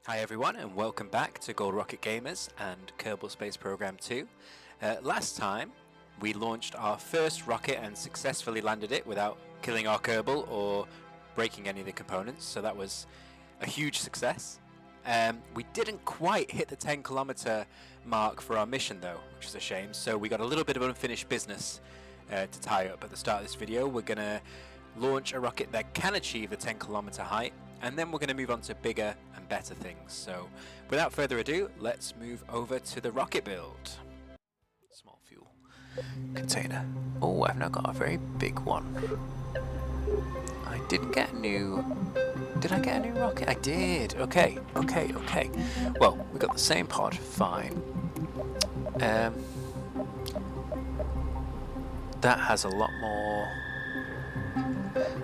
Hi everyone and welcome back to Gold Rocket Gamers and Kerbal Space Program 2. Last time we launched our first rocket and successfully landed it without killing our Kerbal or breaking any of the components, so that was a huge success. We didn't quite hit the 10-kilometer mark for our mission though, which is a shame, so we got a little bit of unfinished business to tie up at the start of this video. We're going to launch a rocket that can achieve a 10-kilometer height, and then we're going to move on to bigger and better things. So without further ado, let's move over to the rocket build. Small fuel container. Oh, I've now got a very big one. I didn't get a new... Did I get a new rocket? I did. Okay. Well, we got the same pod. Fine. That has a lot more...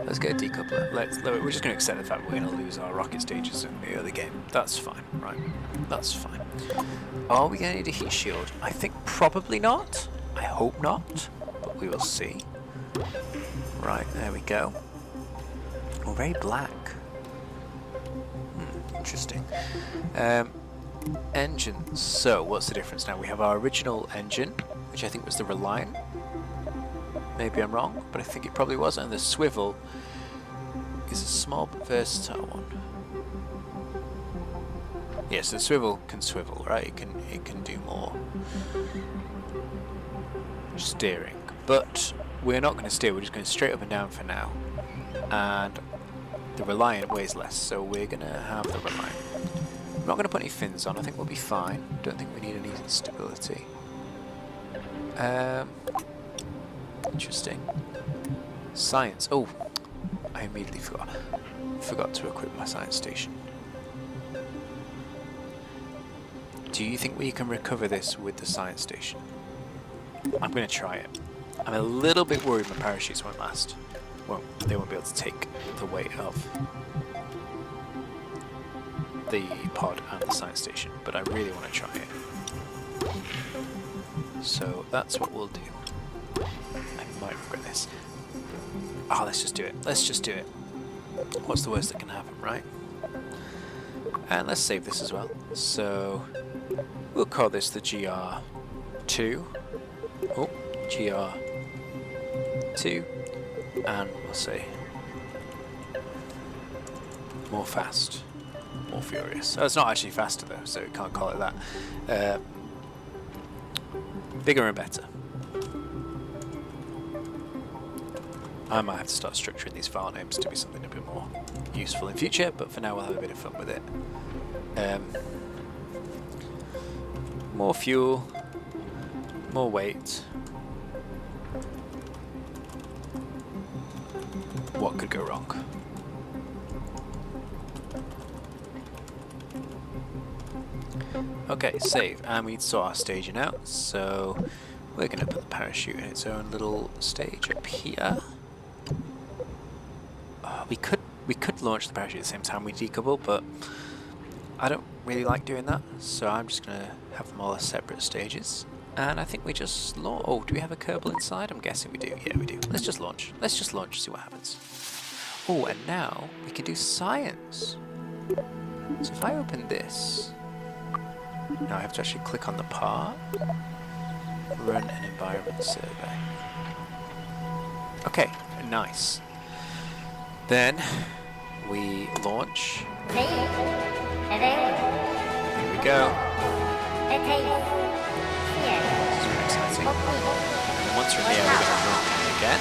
Let's get a decoupler. We're just going to accept the fact we're going to lose our rocket stages in the early game. That's fine, right? That's fine. Are we going to need a heat shield? I think probably not. I hope not, but we will see. Right, there we go. Oh, very black. Interesting. Engines. So, what's the difference now? We have our original engine, which I think was the Reliant. Maybe I'm wrong, but I think it probably was. And the swivel is a small but versatile one. Yes, the swivel can swivel, right? It can do more steering. But we're not going to steer. We're just going straight up and down for now. And the Reliant weighs less, so we're going to have the Reliant. I'm not going to put any fins on. I think we'll be fine. Don't think we need any stability. Interesting. Science. Oh, I immediately forgot to equip my science station. Do you think we can recover this with the science station? I'm going to try it. I'm a little bit worried my parachutes won't last. Well, they won't be able to take the weight of the pod and the science station, but I really want to try it. So that's what we'll do. I might regret this. Oh, let's just do it. Let's just do it. What's the worst that can happen, right? And let's save this as well. So we'll call this the GR2. Oh, GR2. And we'll say more fast, more furious. Oh, it's not actually faster though, so we can't call it that. Bigger and better. I might have to start structuring these file names to be something a bit more useful in future, but for now we'll have a bit of fun with it. More fuel, more weight. What could go wrong? Okay, save. And we saw our staging out, so we're going to put the parachute in its own little stage up here. We could launch the parachute at the same time we decouple, but I don't really like doing that, so I'm just going to have them all as separate stages. And I think we just launch. Oh, do we have a Kerbal inside? I'm guessing we do. Yeah, we do. Let's just launch. Let's just launch, see what happens. Oh, and now we can do science. So if I open this, now I have to actually click on the part, run an environment survey. Okay, nice. Then we launch. Here we go. This is very exciting. And once we're here, we're going to run again.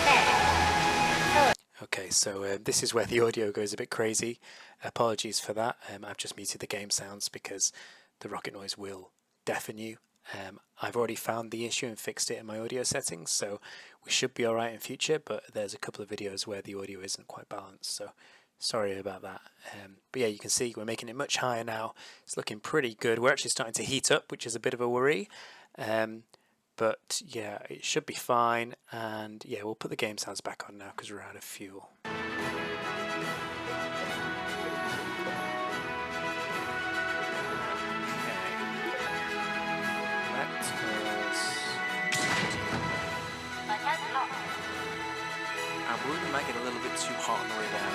Okay, so this is where the audio goes a bit crazy. Apologies for that. I've just muted the game sounds because the rocket noise will deafen you. I've already found the issue and fixed it in my audio settings, so we should be alright in future, but there's a couple of videos where the audio isn't quite balanced, so sorry about that. But yeah, you can see we're making it much higher now. It's looking pretty good. We're actually starting to heat up, which is a bit of a worry. But yeah, it should be fine, and yeah, we'll put the game sounds back on now because we're out of fuel. And we might get a little bit too hot on the way down.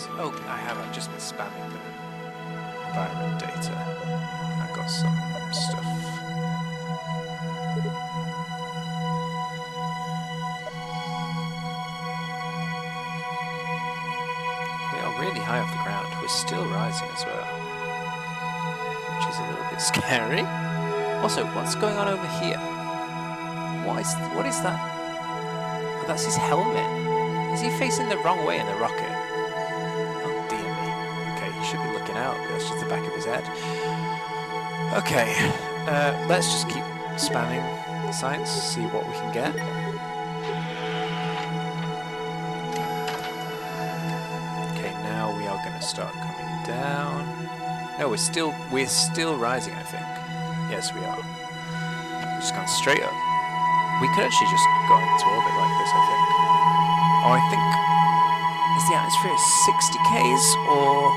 science. Oh, I have. I've just been spamming the environment data. I got some stuff. We are really high off the ground. We're still rising as well, which is a little bit scary. Also, what's going on over here? What is that? Oh, that's his helmet. Is he facing the wrong way in the rocket? Oh dear me. Okay, he should be looking out. That's just the back of his head. Okay, let's just keep spamming the science, see what we can get. Okay, now we are going to start coming down. No, we're still rising, I think. Yes, we are. We've just gone straight up. We could actually just go into orbit like this, I think. Or I think, is the atmosphere 60 Ks or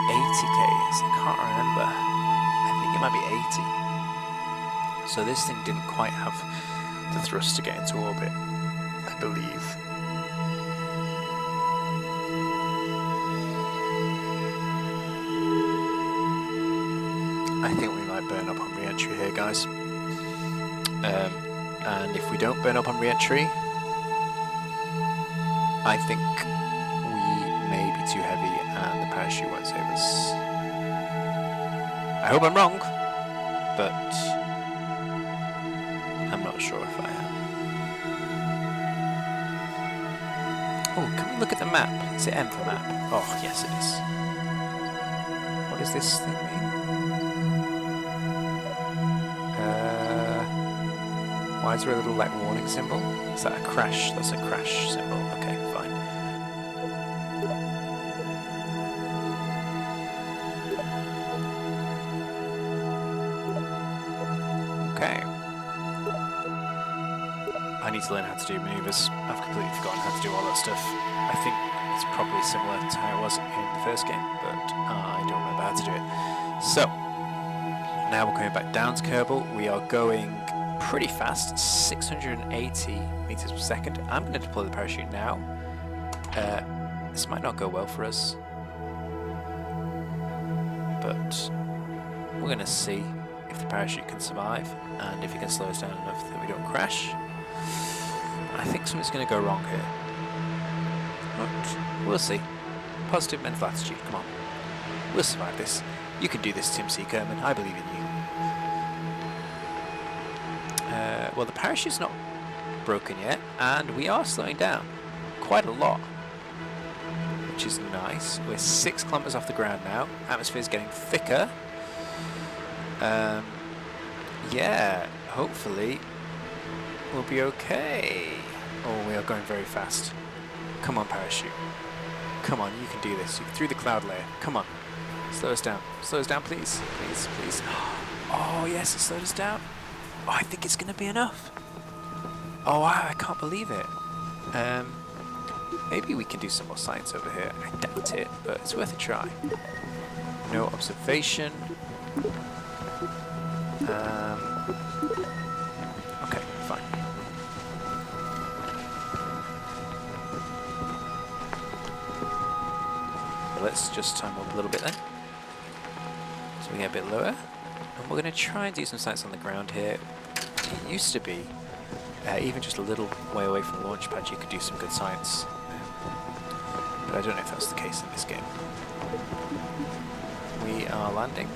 80 Ks? I can't remember. I think it might be 80. So this thing didn't quite have the thrust to get into orbit, I believe. I think we might burn up on re-entry here, guys. And if we don't burn up on re-entry, I think we may be too heavy and the parachute won't save us. I hope I'm wrong, but I'm not sure if I am. Oh, can we look at the map? Is it M for map? Oh, yes it is. What does this thing mean? Why is there a little like warning symbol? Is that a crash? That's a crash symbol. Okay, fine. Okay. I need to learn how to do maneuvers. I've completely forgotten how to do all that stuff. I think it's probably similar to how it was in the first game, but I don't remember how to do it. So, now we're going back down to Kerbal. We are going pretty fast, 680 meters per second. I'm going to deploy the parachute now. This might not go well for us, but we're going to see if the parachute can survive and if it can slow us down enough that we don't crash. I think something's going to go wrong here, but we'll see. Positive mental attitude, come on. We'll survive this. You can do this, Tim C. Kerman. I believe in you. Well, the parachute's not broken yet, and we are slowing down quite a lot, which is nice. We're 6 kilometers off the ground now. Atmosphere's getting thicker. Yeah, hopefully we'll be okay. Oh, we are going very fast. Come on, parachute. Come on, you can do this. You're through the cloud layer. Come on. Slow us down. Slow us down, please. Please, please. Oh, yes, it slowed us down. Oh, I think it's going to be enough. Oh, wow, I can't believe it. Maybe we can do some more science over here. I doubt it, but it's worth a try. No observation. Okay, fine. Let's just time up a little bit then. So we get a bit lower. And we're going to try and do some science on the ground here. It used to be, even just a little way away from the launch pad, you could do some good science. But I don't know if that's the case in this game. We are landing.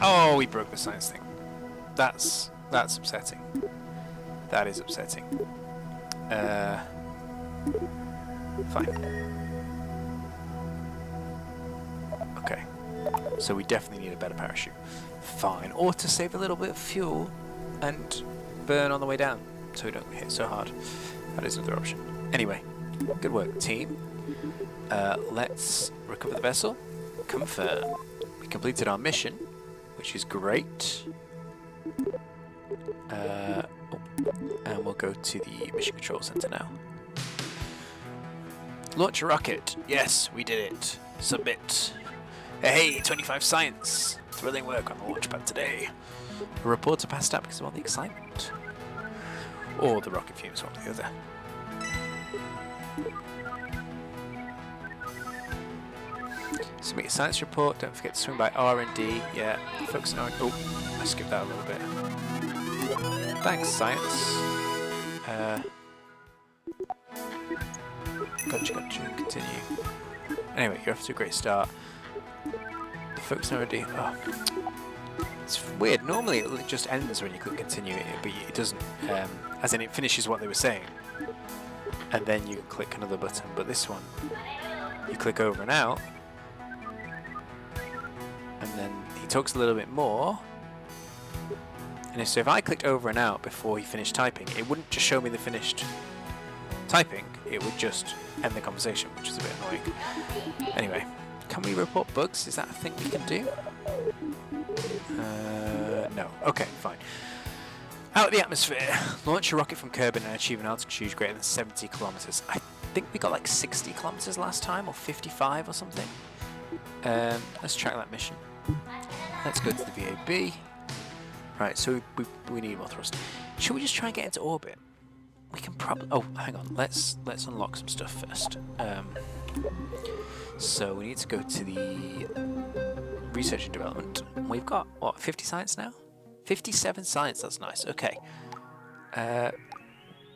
Oh, we broke the science thing. That's upsetting. That is upsetting. Fine. Okay. So we definitely need a better parachute. Fine. Or to save a little bit of fuel and burn on the way down so we don't hit so hard. That is another option. Anyway, good work, team. Let's recover the vessel. Confirm. We completed our mission, which is great. And we'll go to the mission control center now. Launch a rocket. Yes, we did it. Submit. Hey, 25 science. Thrilling work on the launch pad today. A reporter passed out because of all the excitement. Or the rocket fumes, one or the other. Submit your science report. Don't forget to swing by R&D. Yeah, focus on... Oh, I skipped that a little bit. Thanks, science. Gotcha. Continue. Anyway, you're off to a great start. Focus on R&D. Oh. It's weird. Normally it just ends when you click continue, but it doesn't. As in, it finishes what they were saying. And then you click another button. But this one, you click over and out. And then he talks a little bit more. And so if I clicked over and out before he finished typing, it wouldn't just show me the finished typing, it would just end the conversation, which is a bit annoying. Anyway, can we report bugs? Is that a thing we can do? No. Okay, fine. Out of the atmosphere. Launch a rocket from Kerbin and achieve an altitude greater than 70 kilometers. I think we got like 60 kilometers last time, or 55 or something. Let's track that mission. Let's go to the VAB. Right, so we need more thrust. Should we just try and get into orbit? We can probably... Oh, hang on. Let's unlock some stuff first. So we need to go to the research and development. We've got, what, 50 science now? 57 science, that's nice. Okay.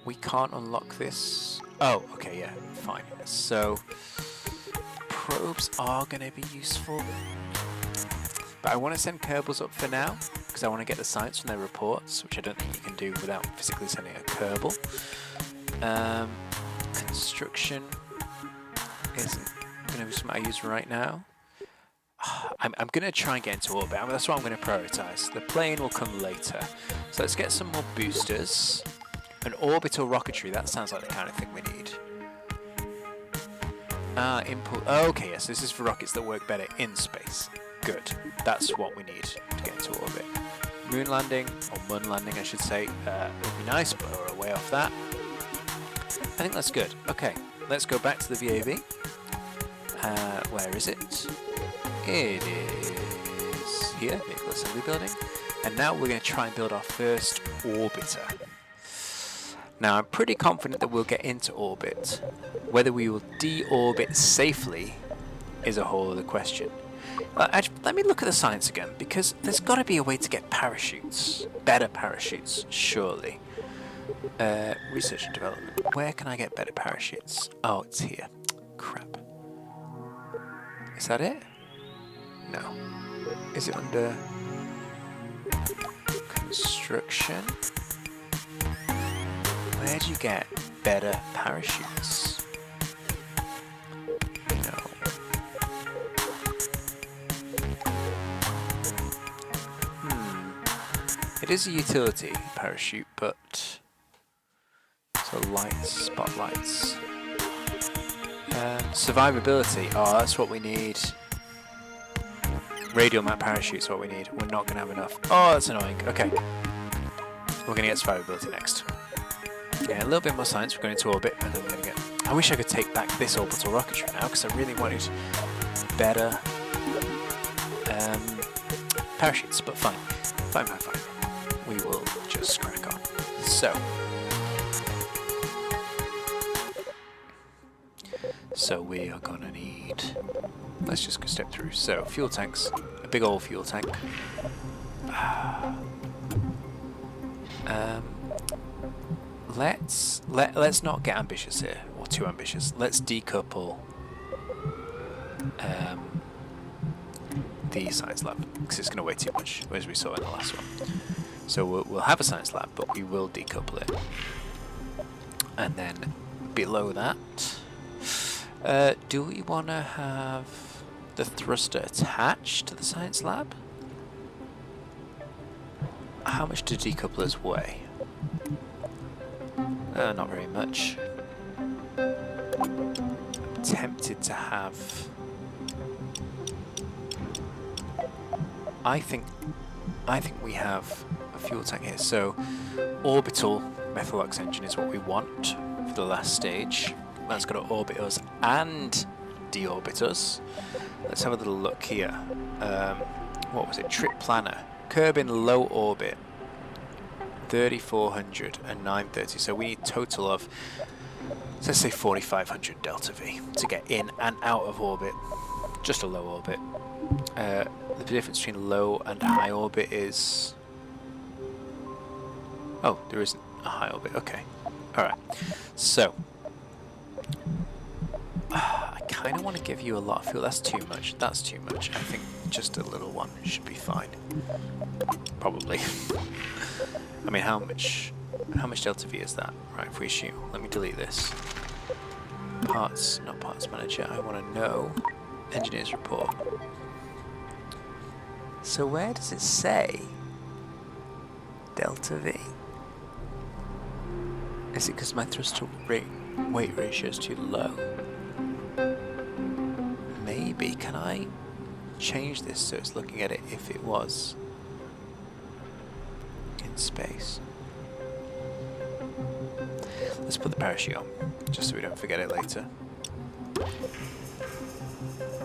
We can't unlock this. Oh, okay, yeah, fine. So probes are going to be useful. But I want to send Kerbals up for now, because I want to get the science from their reports, which I don't think you can do without physically sending a Kerbal. Construction isn't going to be something I use right now. I'm going to try and get into orbit. I mean, that's what I'm going to prioritise. The plane will come later. So let's get some more boosters. An orbital rocketry, that sounds like the kind of thing we need. Impulse. Okay, yes, this is for rockets that work better in space. Good. That's what we need to get into orbit. Moon landing, or moon landing I should say, would be nice, but we're way off that. I think that's good. Okay, let's go back to the VAV. Where is it? It is here, Vehicle Assembly Building. And now we're going to try and build our first orbiter. Now I'm pretty confident that we'll get into orbit. Whether we will deorbit safely is a whole other question. Let me look at the science again, because there's got to be a way to get parachutes. Better parachutes, surely. Research and development. Where can I get better parachutes? Oh, it's here. Crap. Is that it? No. Is it under construction? Where do you get better parachutes? No. It is a utility parachute, but so lights, spotlights. Survivability. Oh, that's what we need. Radial map parachutes what we need. We're not going to have enough. Oh, that's annoying. Okay. We're going to get survivability next. Yeah, a little bit more science. We're going into orbit, and then we're going to get... I wish I could take back this orbital rocketry now, because I really wanted better parachutes, but fine. Fine. We will just crack on. So we are going to need... Let's just go step through. So, fuel tanks. A big old fuel tank. Let's not get ambitious here, or too ambitious. Let's decouple the science lab, because it's going to weigh too much, as we saw in the last one. So we'll have a science lab, but we will decouple it. And then below that, do we want to have the thruster attached to the science lab? How much do decouplers weigh? Not very much. I'm tempted to have... I think we have a fuel tank here. So orbital Methalox engine is what we want for the last stage. That's got to orbit us and deorbit us. Let's have a little look here. What was it? Trip planner. Kerbin low orbit. 3,400 and 930. So we need a total of, let's say 4,500 delta V to get in and out of orbit. Just a low orbit. The difference between low and high orbit is... Oh, there isn't a high orbit. Okay. Alright. So... I kind of want to give you a lot of fuel. That's too much. That's too much. I think just a little one should be fine. Probably. I mean, how much delta V is that? Right, if we assume... Let me delete this. Parts, not parts manager. I want to know... Engineer's report. So where does it say delta V? Is it because my thrust to weight ratio is too low? Maybe. Can I change this so it's looking at it if it was in space? Let's put the parachute on, just so we don't forget it later.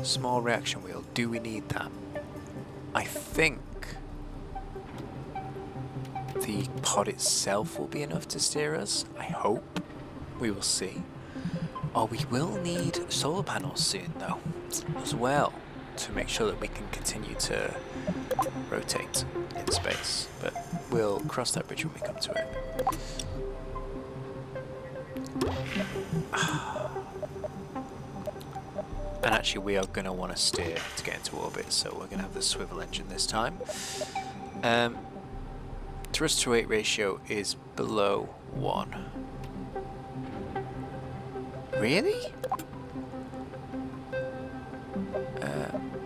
Small reaction wheel. Do we need that? I think the pod itself will be enough to steer us. I hope. We will see. Oh, we will need solar panels soon, though, as well, to make sure that we can continue to rotate in space. But we'll cross that bridge when we come to it. And actually we are going to want to steer to get into orbit, so we're going to have the swivel engine this time. Thrust to weight ratio is below 1. Really?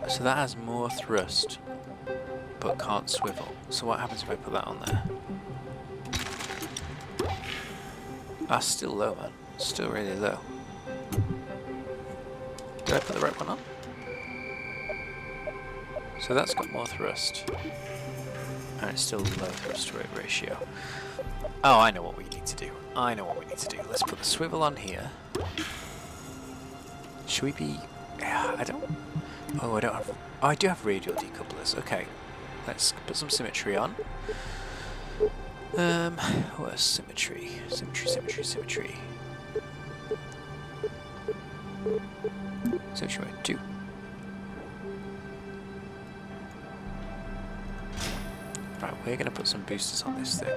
So that has more thrust, but can't swivel. So what happens if I put that on there? Ah, still low, man. Still really low. Did I put the right one on? So that's got more thrust. And it's still low thrust to weight ratio. Oh, I know what we need to do. I know what we need to do. Let's put the swivel on here. Should we be... I don't... Oh, I don't have... Oh, I do have radial decouplers. Okay. Let's put some symmetry on. What's symmetry? Symmetry. Symmetry mode 2. Right, we're going to put some boosters on this thing.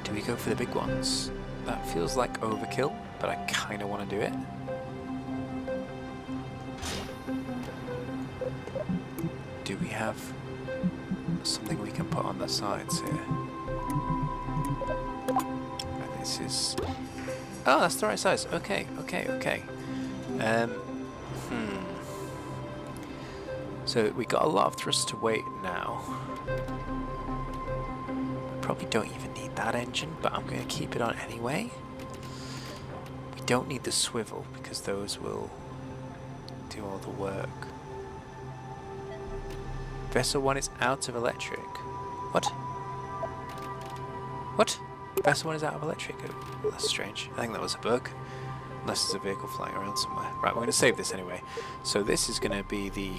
Do we go for the big ones? That feels like overkill, but I kind of want to do it. Do we have something we can put on the sides here? And this is... Oh, that's the right size. Okay. So we got a lot of thrust to weight now. Probably don't even need that engine, but I'm going to keep it on anyway. We don't need the swivel because those will do all the work. Vessel 1 is out of electric. What? What? Vessel 1 is out of electric. Oh, that's strange. I think that was a bug. Unless there's a vehicle flying around somewhere. Right, we're going to save this anyway. So this is going to be the...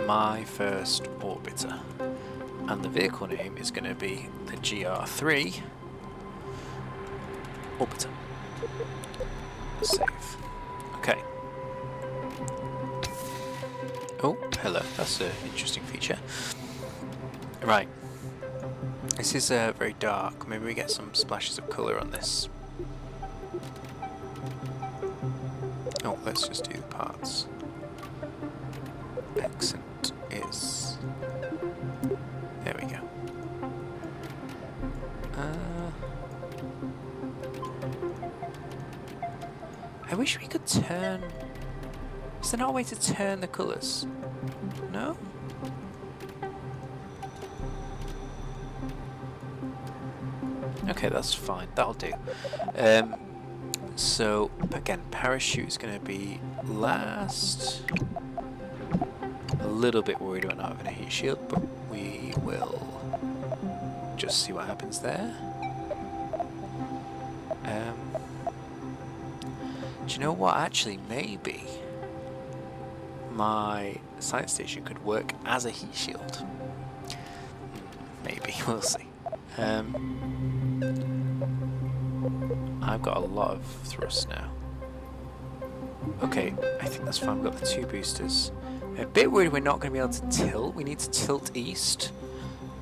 My first orbiter. And the vehicle name is going to be the GR3 Orbiter. Save. Okay. Oh, hello. That's an interesting feature. Right. This is very dark. Maybe we get some splashes of colour on this. Oh, let's just do the parts. Accent is... There we go. I wish we could turn... Is there not a way to turn the colours? No? Okay, that's fine. That'll do. So, again, parachute is going to be last. A little bit worried about not having a heat shield, but we will just see what happens there. Do you know what? Actually, maybe my science station could work as a heat shield. Maybe, we'll see. I've got a lot of thrust now. Okay, I think that's fine. We've got the 2 boosters. I'm a bit worried we're not going to be able to tilt. We need to tilt east.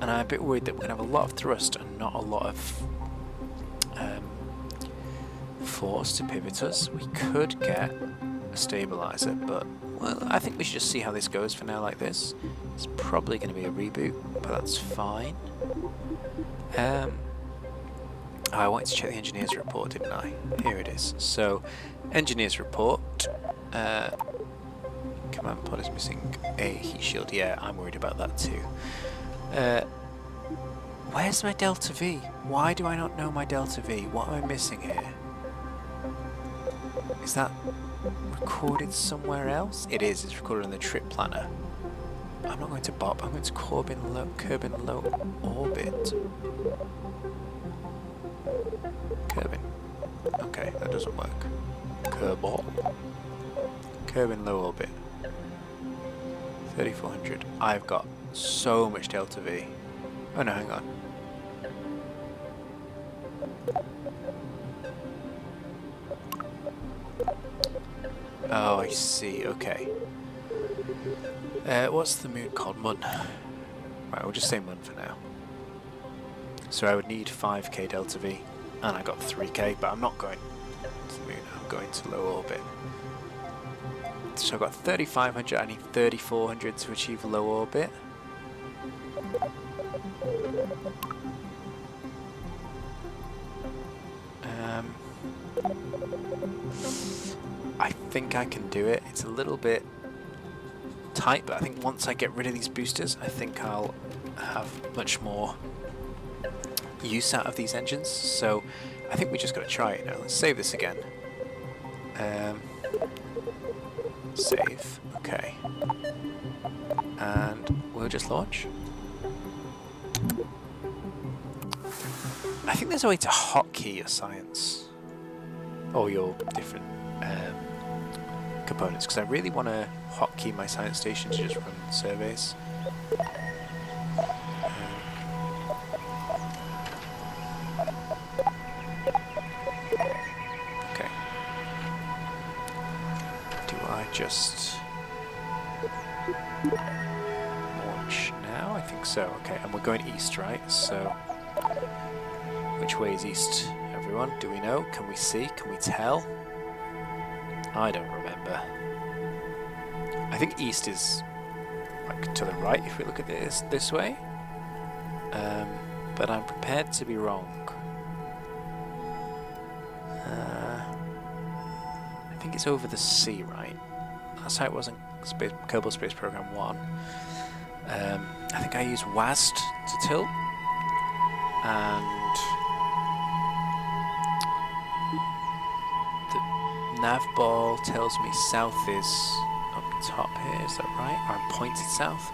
And I'm a bit worried that we're going to have a lot of thrust and not a lot of force to pivot us. We could get a stabilizer, but well, I think we should just see how this goes for now like this. It's probably going to be a reboot, but that's fine. I wanted to check the engineer's report, didn't I? Here it is. So, engineer's report. Command pod is missing a heat shield. Yeah, I'm worried about that too. Where's my Delta V? Why do I not know my Delta V? What am I missing here? Is that recorded somewhere else? It is. It's recorded on the trip planner. I'm not going to bop. I'm going to curb in low orbit. Curb in. Okay, that doesn't work. Curb in low orbit. 3400. I've got so much Delta V. Oh no, hang on. Oh, I see. Okay. What's the moon called? Mun. Right, we'll just say Mun for now. So I would need 5k Delta V, and I got 3k, but I'm not going to the moon. I'm going to low orbit. So I've got 3500. I need 3400 to achieve low orbit. I think I can do it. It's a little bit tight, but I think once I get rid of these boosters, I think I'll have much more use out of these engines. So I think we just got to try it now. Let's save this again. Save. Okay. And we'll just launch. I think there's a way to hotkey your science or your different components, because I really want to hotkey my science station to just run surveys. Okay. Do I just launch now? I think so. Okay, and we're going east, right? So, which way is east, everyone? Do we know? Can we see? Can we tell? I don't remember. I think east is like to the right if we look at this way. But I'm prepared to be wrong. I think it's over the sea, right? That's how it was in Kerbal Space Program 1. I think I use WASD to tilt. And the nav ball tells me south is up top here, is that right? Or I'm pointed south?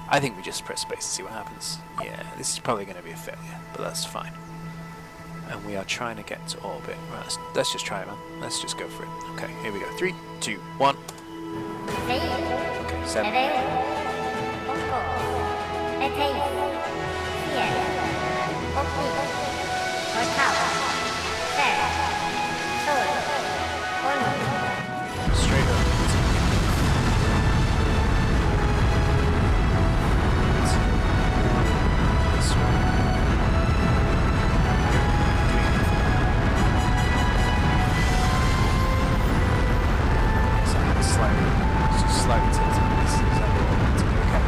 I think we just press space to see what happens. Yeah, this is probably going to be a failure, but that's fine. And we are trying to get to orbit. Right, let's just try it, man. Let's just go for it. Okay, here we go. 3, 2, 1. Okay, 7. Straight up. This one. Slightly tilted. This is okay.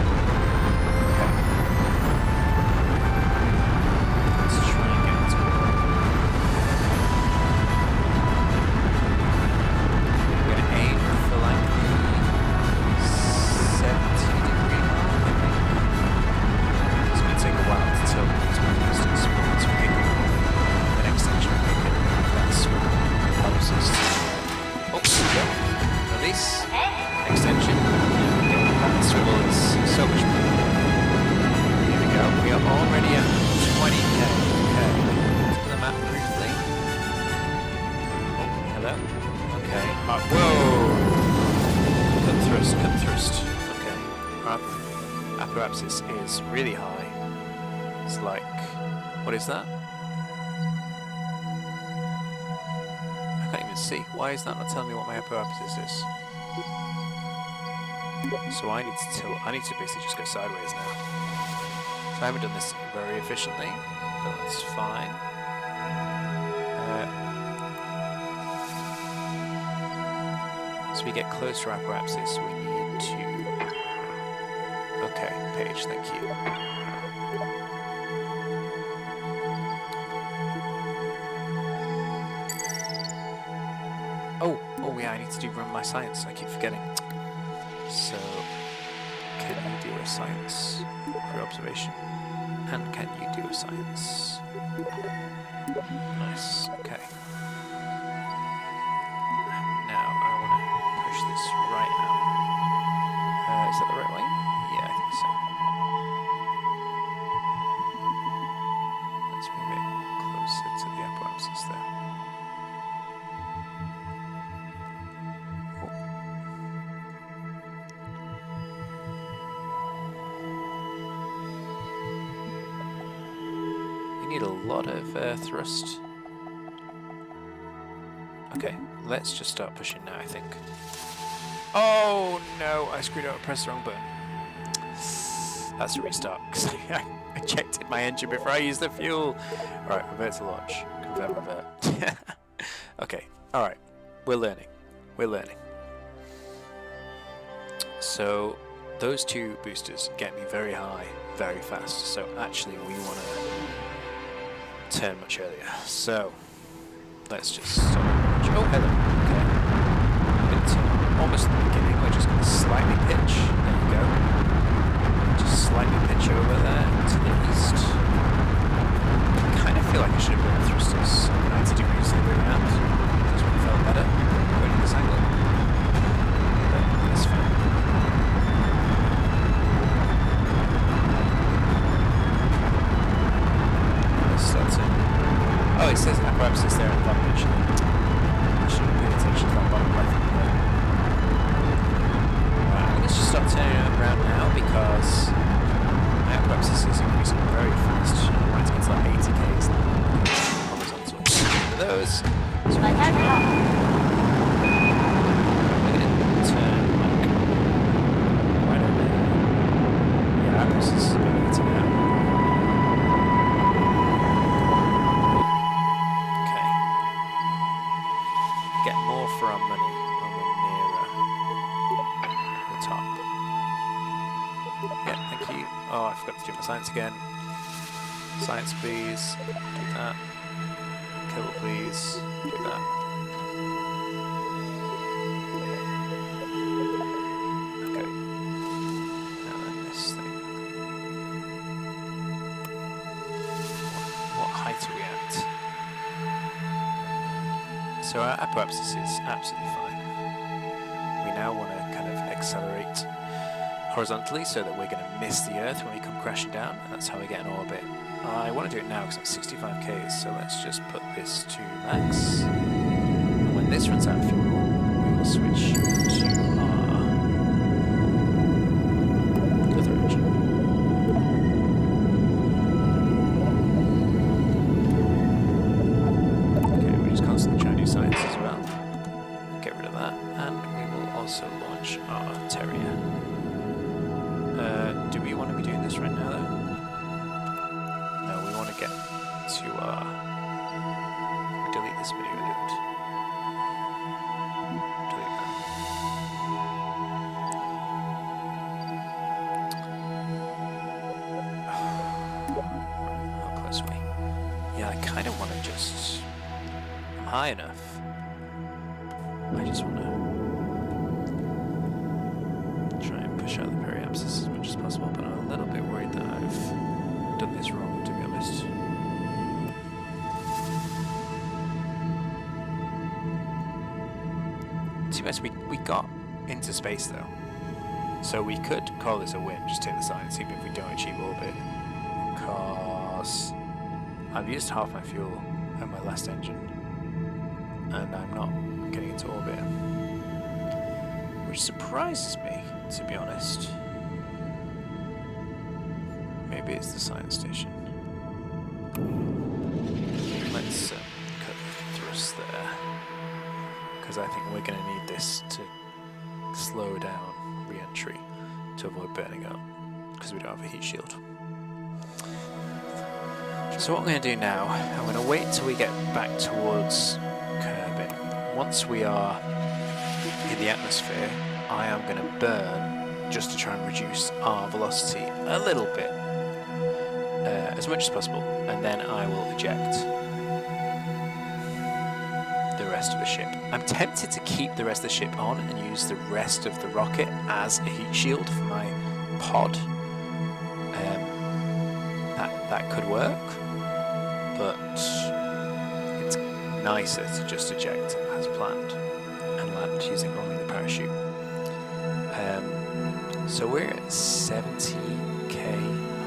apoapsis is really high. It's like, what is that? I can't even see. Why is that not telling me what my apoapsis is? So I need to tilt. I need to basically just go sideways now. So I haven't done this very efficiently, but that's fine. As we get closer to apoapsis, we need to... Okay, page, thank you. Oh yeah, I need to run my science. I keep forgetting. So, can you do a science for observation? And can you do a science? Nice, okay. Now I want to push this right out. Is that the right way? Yeah, I think so. Let's move it closer to the apoapsis there. Need a lot of thrust. Okay, let's just start pushing now, I think. Oh no, I screwed up, I pressed the wrong button. That's a restart, because I ejected my engine before I used the fuel. Alright, revert to launch. Confirm revert. Okay, alright. We're learning. We're learning. So, those two boosters get me very high, very fast. So actually we want to turn much earlier. So let's just stop. Oh, hello. Okay. It's almost at the beginning. We're just going to slightly pitch. There you go. Just slightly pitch over there to the east. I kind of feel like I should have brought the thrusters 90 degrees the other way around. This would have felt better going at this angle. But that's fine. Oh, it says apoapsis there at the bottom, actually. I should have paid attention to that bottom left. Right, let's just start turning it around now because my apoapsis is increasing very fast. I want it to get to like 80 k's now. Horizontal. For those. So we're going to turn like right over there. Yeah, apoapsis is being eaten out. Get more for our money when we're nearer the top. Yeah, thank you. Oh, I forgot to do my science again. Science, please. Do that. Cable, please. Do that. Okay. Now then, this thing. What height are we at? So our apoapsis is absolutely fine. We now want to kind of accelerate horizontally so that we're going to miss the Earth when we come crashing down, and that's how we get in orbit. I want to do it now because I'm 65 k's, so let's just put this to max. And when this runs out of fuel, we will switch to our other engine. Science as well. Get rid of that, and we will also launch our Terrier. Do we want to be doing this right now, though? No, we want to get to our... delete this video, don't. Delete that. How close are we? Yeah, I kind of want to just... high enough. I just want to try and push out the periapsis as much as possible, but I'm a little bit worried that I've done this wrong, to be honest. To be honest, we got into space though, so we could call this a win, just take the science even if we don't achieve orbit, because I've used half my fuel at my last engine and I'm not getting into orbit, which surprises me, to be honest. maybe it's the science station. Let's cut the thrust there, because I think we're going to need this to slow down re-entry to avoid burning up, because we don't have a heat shield. So what I'm going to do now, I'm going to wait till we get back towards Kerbin. Once we are in the atmosphere, I am going to burn just to try and reduce our velocity a little bit, as much as possible, and then I will eject the rest of the ship. I'm tempted to keep the rest of the ship on and use the rest of the rocket as a heat shield for my pod. That could work, but it's nicer to just eject as planned and land using only the parachute. So we're at 70k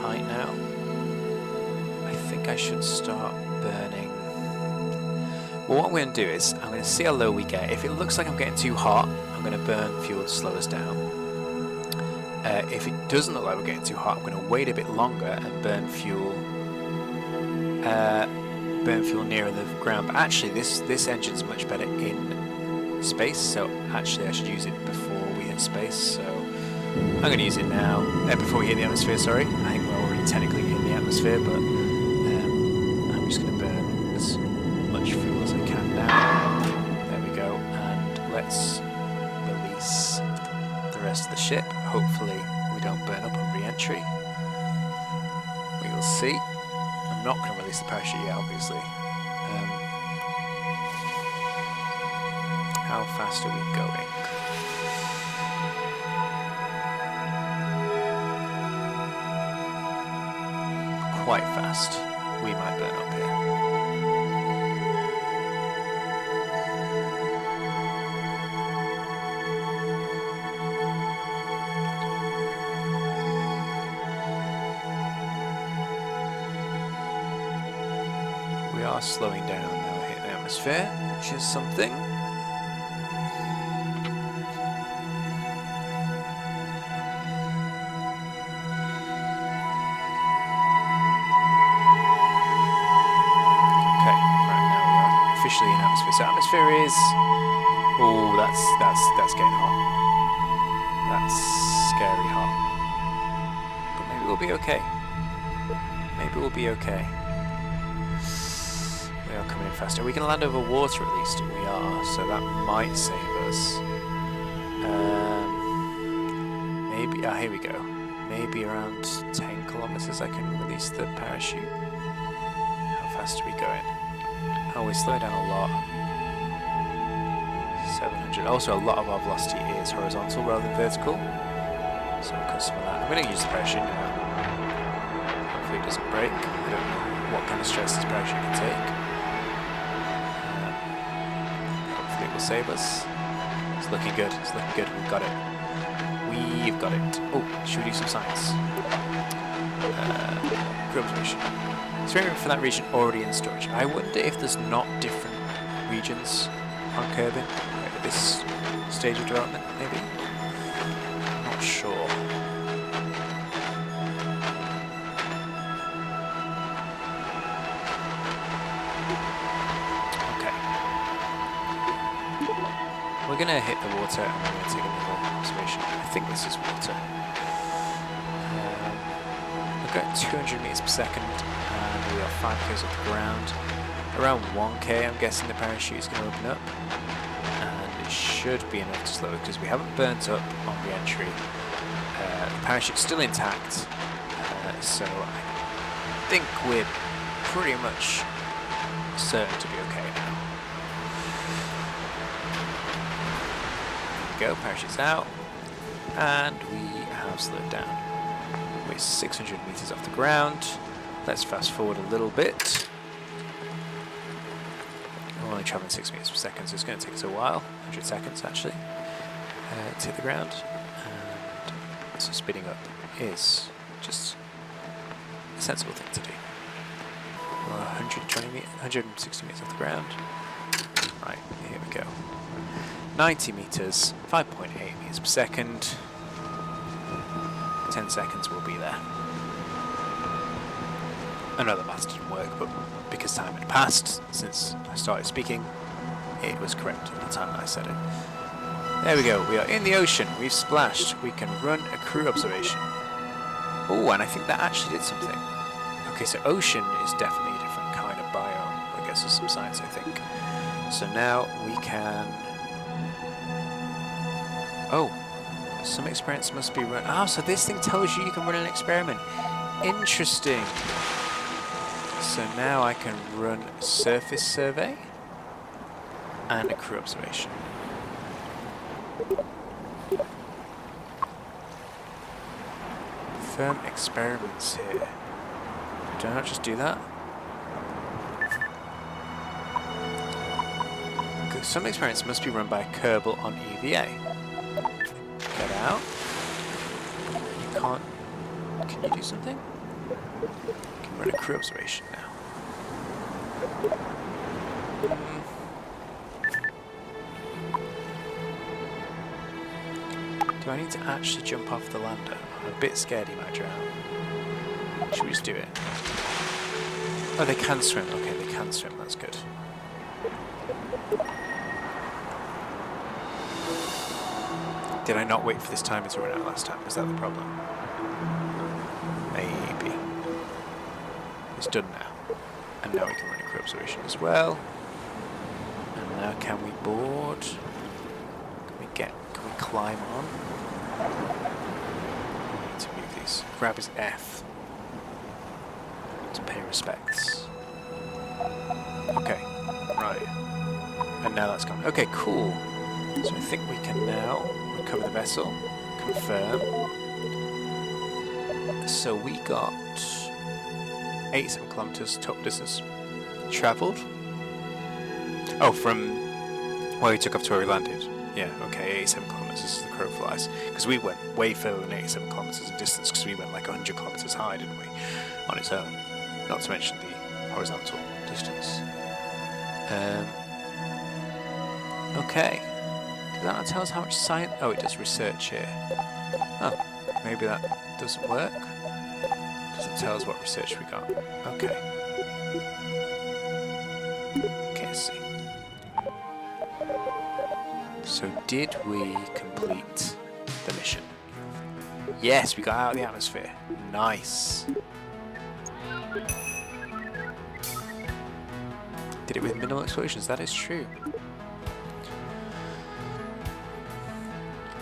height now. I think I should start burning. Well, what I'm going to do is I'm going to see how low we get. If it looks like I'm getting too hot, I'm going to burn fuel to slow us down. If it doesn't look like we're getting too hot, I'm going to wait a bit longer and burn fuel nearer the ground. But actually, this engine's much better in space, so actually I should use it before we hit space. So I'm going to use it now, before we hit the atmosphere, sorry. I think we're already technically in the atmosphere, but I'm just going to burn as much fuel as I can now. There we go, and let's release the rest of the ship. Hopefully we don't burn up on re-entry. We will see. I'm not going to release the parachute yet, obviously. How fast are we going? Quite fast. We might burn up here. We are slowing down now, hitting the atmosphere, which is something. Officially in atmosphere. So atmosphere is, oh, that's getting hot. That's scary hot. But maybe we'll be okay. Maybe we'll be okay. We are coming in faster. We can land over water at least. We are, so that might save us. Maybe. Ah, here we go. Maybe around 10 kilometers. I can release the parachute. How fast are we going? Oh, we slow down a lot. 700. Also, a lot of our velocity is horizontal rather than vertical. So we'll cut some of that. I'm going to use the parachute now. Hopefully it doesn't break. I don't know what kind of stress this parachute can take. Hopefully it will save us. It's looking good. It's looking good. We've got it. We've got it. Oh, should we do some science? Crew observation. Experiment for that region already in storage. I wonder if there's not different regions on Kerbin at this stage of development, maybe? Not sure. Okay. We're going to hit the water and we're going to take another observation. I think this is water. We're going 200 meters per second. We are 5 k's off the ground. Around 1k, I'm guessing the parachute is going to open up. And it should be enough to slow it because we haven't burnt up on re-entry. The parachute's still intact. So I think we're pretty much certain to be okay now. There we go, parachute's out. And we have slowed down. We're 600 meters off the ground. Let's fast forward a little bit. We're only traveling 6 meters per second, so it's going to take us a while, 100 seconds actually, to hit the ground. And so speeding up is just a sensible thing to do. We're 160 meters off the ground. Right, here we go. 90 meters, 5.8 meters per second. 10 seconds, we'll be there. Another maths didn't work, but because time had passed since I started speaking, it was correct at the time I said it. There we go, we are in the ocean, we've splashed, we can run a crew observation. Oh, and I think that actually did something. Okay, so ocean is definitely a different kind of biome, I guess there's some science I think. So now we can... Oh, some experiments must be run... Oh, so this thing tells you can run an experiment. Interesting. So now I can run a surface survey and a crew observation. Confirm experiments here. Do I not just do that? Some experiments must be run by a Kerbal on EVA. Get out. You can't... Can you do something? You can run a crew observation now. Do I need to actually jump off the lander? I'm a bit scared he might drown. Should we just do it? Oh, they can swim. Okay, they can swim. That's good. Did I not wait for this timer to run out last time? Was that the problem? Maybe. It's done now. And now we can run a crew observation as well. And now can we board? Can we climb on? We need to move these. Grab his F. To pay respects. Okay, right. And now that's gone. Okay, cool. So I think we can now recover the vessel. Confirm. So we got 87 kilometers total distance travelled. Oh, from where we took off to where we landed. Yeah, okay, 87 kilometers as the crow flies. Because we went way further than 87 kilometers in distance because we went like 100 kilometers high, didn't we? On its own. Not to mention the horizontal distance. Okay. Does that not tell us how much science... Oh, it does research here. Oh, maybe that doesn't work. Doesn't tell us what research we got. Okay. Okay, let's see. So did we complete the mission? Yes, we got out of the atmosphere. Nice. Did it with minimal explosions, that is true.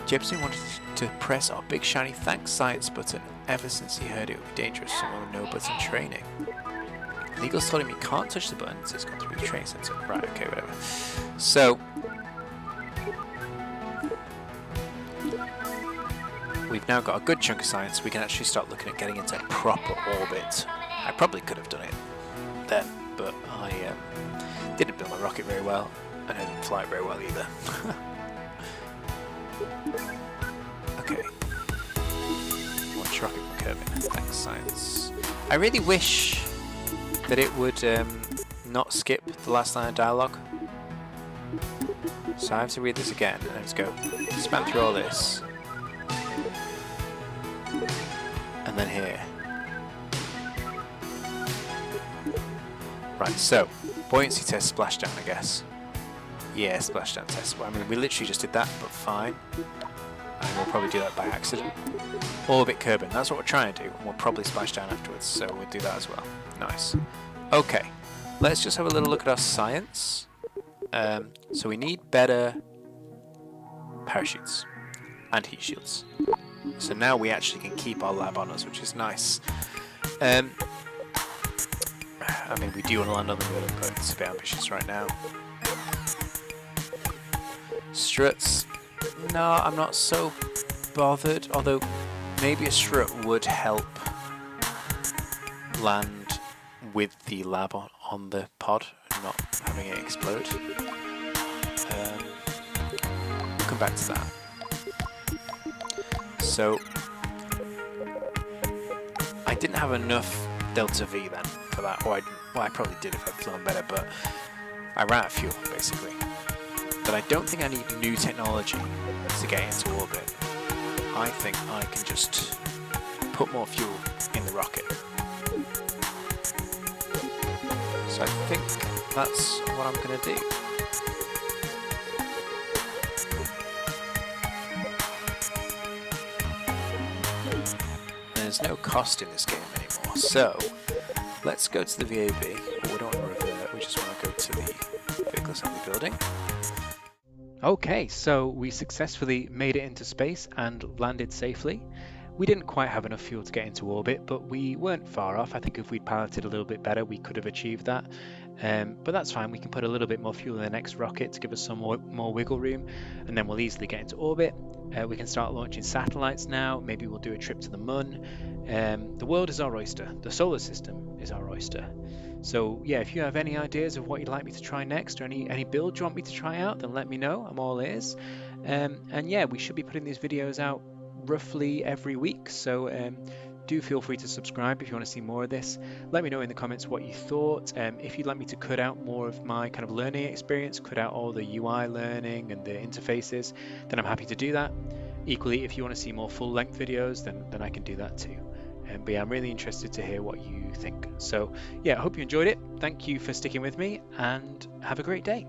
Jebsen wanted to press our big shiny thanks science button ever since he heard it would be dangerous for someone with no button training. Legal's told him he can't touch the button since it's gone through the training center. Right, okay, whatever. So, we've now got a good chunk of science. We can actually start looking at getting into proper orbit. I probably could have done it then, but I didn't build my rocket very well, and I didn't fly it very well either. Okay. Watch rocket curving. Thanks, science. I really wish that it would not skip the last line of dialogue. So I have to read this again, and let's go. Span through all this. And then here. Right, so, buoyancy test, splashdown, I guess. Yeah, splashdown test. Well, I mean, we literally just did that, but fine. And we'll probably do that by accident. Orbit curbing, that's what we're trying to do, and we'll probably splash down afterwards, so we'll do that as well. Nice. Okay, let's just have a little look at our science. So we need better parachutes and heat shields. So now we actually can keep our lab on us, which is nice. I mean, we do want to land on the moon, but it's a bit ambitious right now. Struts. No, I'm not so bothered, although maybe a strut would help land with the lab on the pod and not having it explode. We'll come back to that. So, I didn't have enough Delta V then for that, or I probably did if I'd flown better, but I ran out of fuel, basically. But I don't think I need new technology to get into orbit. I think I can just put more fuel in the rocket. So I think that's what I'm going to do. There's no cost in this game anymore, so let's go to the VAB. But we don't want to revert, we just want to go to the vehicle assembly building. Okay, so we successfully made it into space and landed safely. We didn't quite have enough fuel to get into orbit, but we weren't far off. I think if we'd piloted a little bit better, we could have achieved that. But that's fine, we can put a little bit more fuel in the next rocket to give us some more wiggle room, and then we'll easily get into orbit. We can start launching satellites now. Maybe we'll do a trip to the moon. The world is our oyster. The solar system is our oyster. So yeah, if you have any ideas of what you'd like me to try next, or any build you want me to try out, then let me know. I'm all ears. And yeah, we should be putting these videos out roughly every week. So do feel free to subscribe if you want to see more of this. Let me know in the comments what you thought. If you'd like me to cut out more of my kind of learning experience, cut out all the UI learning and the interfaces, then I'm happy to do that. Equally, if you want to see more full-length videos, then I can do that too. But yeah, I'm really interested to hear what you think. So yeah, I hope you enjoyed it. Thank you for sticking with me, and have a great day.